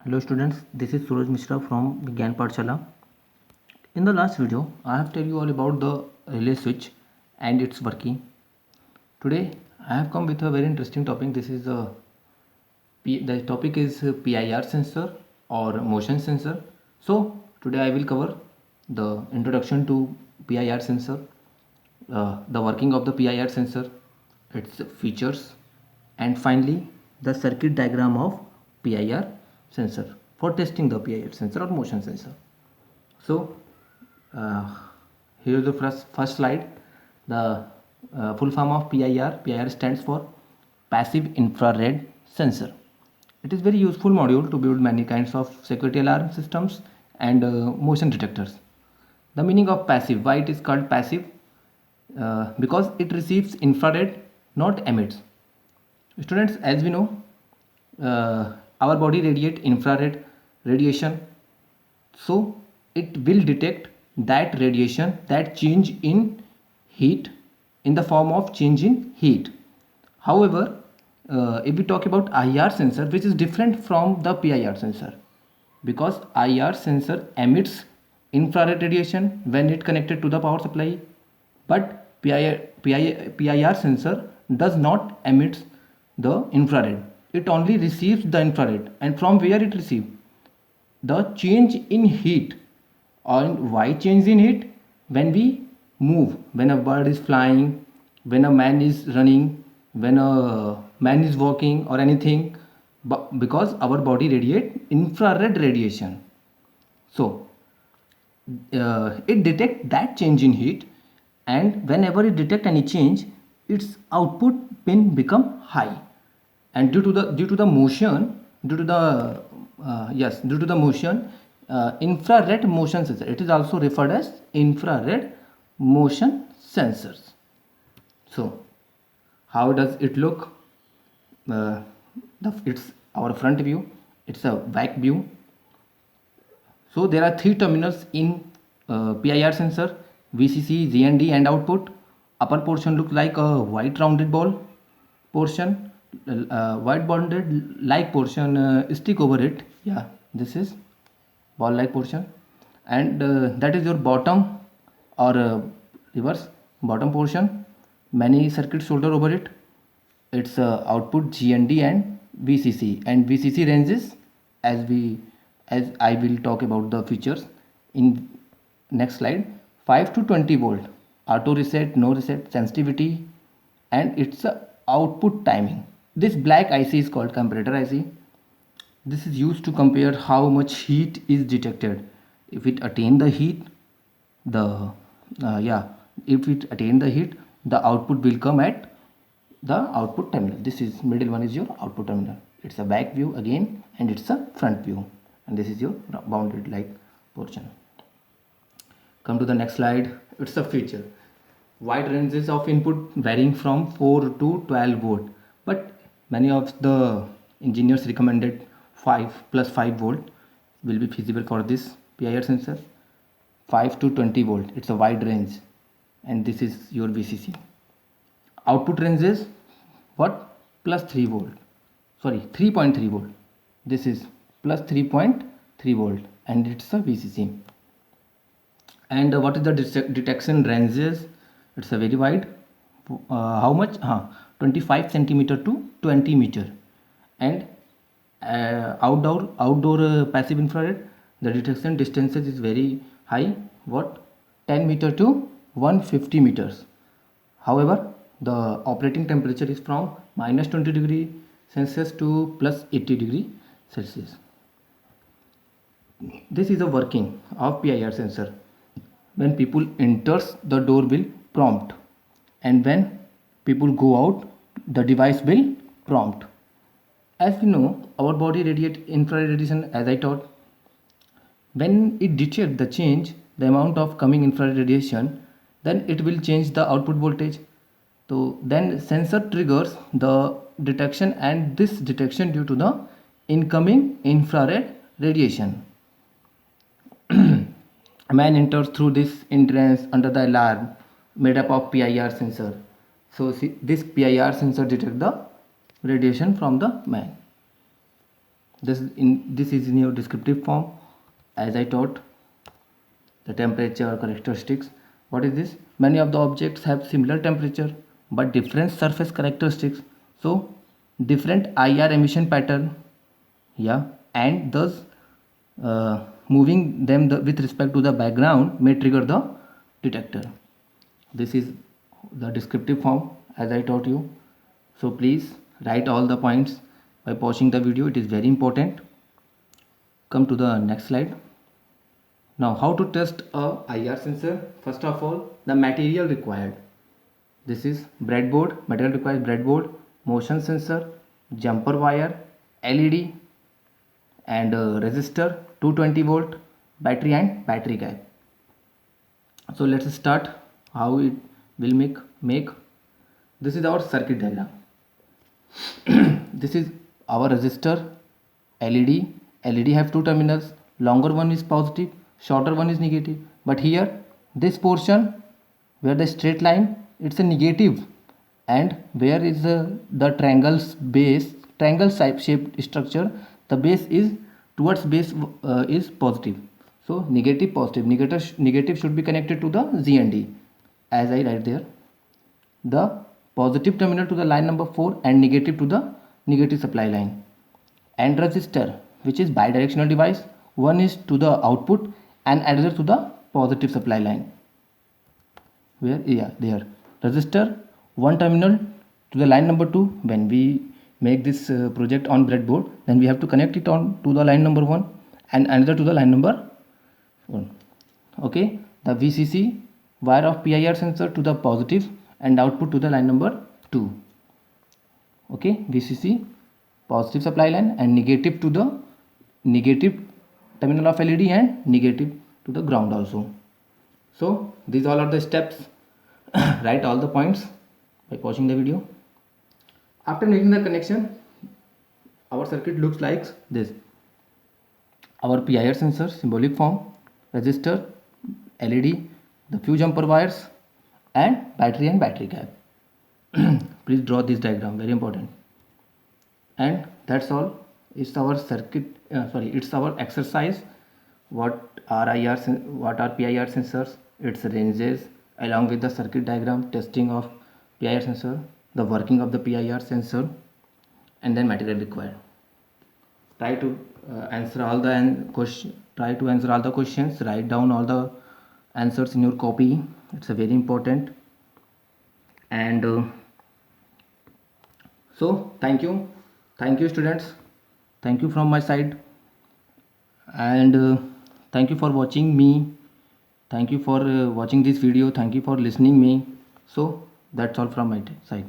Hello students, this is Suraj Mishra from Vigyan Pathshala. In the last video, I have tell you all about the relay switch and its working. Today, I have come with a very interesting topic. The topic is PIR sensor or motion sensor. So today I will cover the introduction to PIR sensor, the working of the PIR sensor, its features, and finally the circuit diagram of PIR sensor for testing the PIR sensor or motion sensor. So uh, here is the first slide. The full form of PIR. PIR stands for passive infrared sensor. It is very useful module to build many kinds of security alarm systems and motion detectors. The meaning of passive, why it is called passive? Because it receives infrared, not emits. Students, as we know, our body radiate infrared radiation, so it will detect that radiation, that change in heat, in the form of change in heat. However, if we talk about IR sensor, which is different from the PIR sensor, because IR sensor emits infrared radiation when it connected to the power supply, but PIR sensor does not emit the infrared. It only receives the infrared, and from where it receives the change in heat. And why change in heat? When we move, when a bird is flying, when a man is running, when a man is walking or anything, but because our body radiate infrared radiation, so it detect that change in heat, and whenever it detect any change, its output pin become high. And due to the motion, due to the due to the motion, infrared motion sensor, it is also referred as infrared motion sensors. So how does it look? It's our front view, it's a back view. So there are three terminals in PIR sensor: VCC, GND, and output. Upper portion looks like a white rounded ball portion, white bonded like portion stick over it. Yeah, this is ball like portion, and that is your bottom or reverse bottom portion. Many circuit solder over it. It's output GND and VCC, and VCC ranges as we as I will talk about the features in next slide. 5 to 20 volt, auto reset, no reset, sensitivity, and it's a output timing. This black IC is called comparator IC. This is used to compare how much heat is detected. If it attain the heat, the yeah, if it attain the heat, the output will come at the output terminal. This is middle one is your output terminal. It's a back view again, and it's a front view, and this is your bounded like portion. Come to the next slide. It's a feature. Wide ranges of input varying from 4 to 12 volt, but many of the engineers recommended 5 plus 5 volt will be feasible for this PIR sensor. 5 to 20 volt, it's a wide range, and this is your VCC. Output range is what? Plus 3 volt, sorry, 3.3 volt. This is plus 3.3 volt, and it's a VCC. And what is the detection ranges? It's a very wide. How much? 25 centimeter to 20 meter. And outdoor passive infrared, the detection distances is very high. What? 10 meter to 150 meters. However, the operating temperature is from minus 20 degree Celsius to plus 80 degree Celsius. This is the working of PIR sensor. When people enters, the door will prompt, and when people go out, the device will prompt. As we know, our body radiate infrared radiation, as I taught. When it detects the change, the amount of coming infrared radiation, then it will change the output voltage. So then sensor triggers the detection, and this detection due to the incoming infrared radiation. A man enters through this entrance under the alarm made up of PIR sensor. So see, this PIR sensor detects the radiation from the man. This is in your descriptive form, as I taught. The temperature characteristics. What is this? Many of the objects have similar temperature but different surface characteristics. So different IR emission pattern, yeah, and thus moving them with respect to the background may trigger the detector. This is the descriptive form as I taught you. So please write all the points by pausing the video. It is very important. Come to the next slide. Now, how to test a IR sensor? First of all, the material required. This is breadboard. Material requires breadboard, motion sensor, jumper wire, LED, and resistor, 220 volt, battery and battery cap. So let's start how it will make. This is our circuit diagram. This is our resistor, LED. LED have two terminals. Longer one is positive, shorter one is negative. But here, this portion where the straight line, it's a negative, and where is the triangle's base, triangle shaped structure, the base is towards base is positive. So negative positive, negative should be connected to the GND, as I write there. The positive terminal to the line number 4 and negative to the negative supply line. And resistor, which is bidirectional device, one is to the output and another to the positive supply line. Where? Yeah, there. Resistor, one terminal to the line number 2. When we make this project on breadboard, then we have to connect it on to the line number 1 and another to the line number 1. Okay, the VCC wire of PIR sensor to the positive and output to the line number 2. Okay, VCC positive supply line and negative to the negative terminal of LED and negative to the ground also. So these all are the steps. Write all the points by pausing the video. After making the connection, our circuit looks like this. Our PIR sensor, symbolic form, resistor, LED, the few jumper wires, and battery cap. Please draw this diagram, very important. And that's all. It's our circuit, it's our exercise. What are PIR sensors, its ranges, along with the circuit diagram, testing of PIR sensor, the working of the PIR sensor, and then material required. Try to answer all the questions. Write down all the answers in your copy. It's a very important. And so thank you students. Thank you from my side, and thank you for watching me. Thank you for watching this video. Thank you for listening me. So that's all from my side.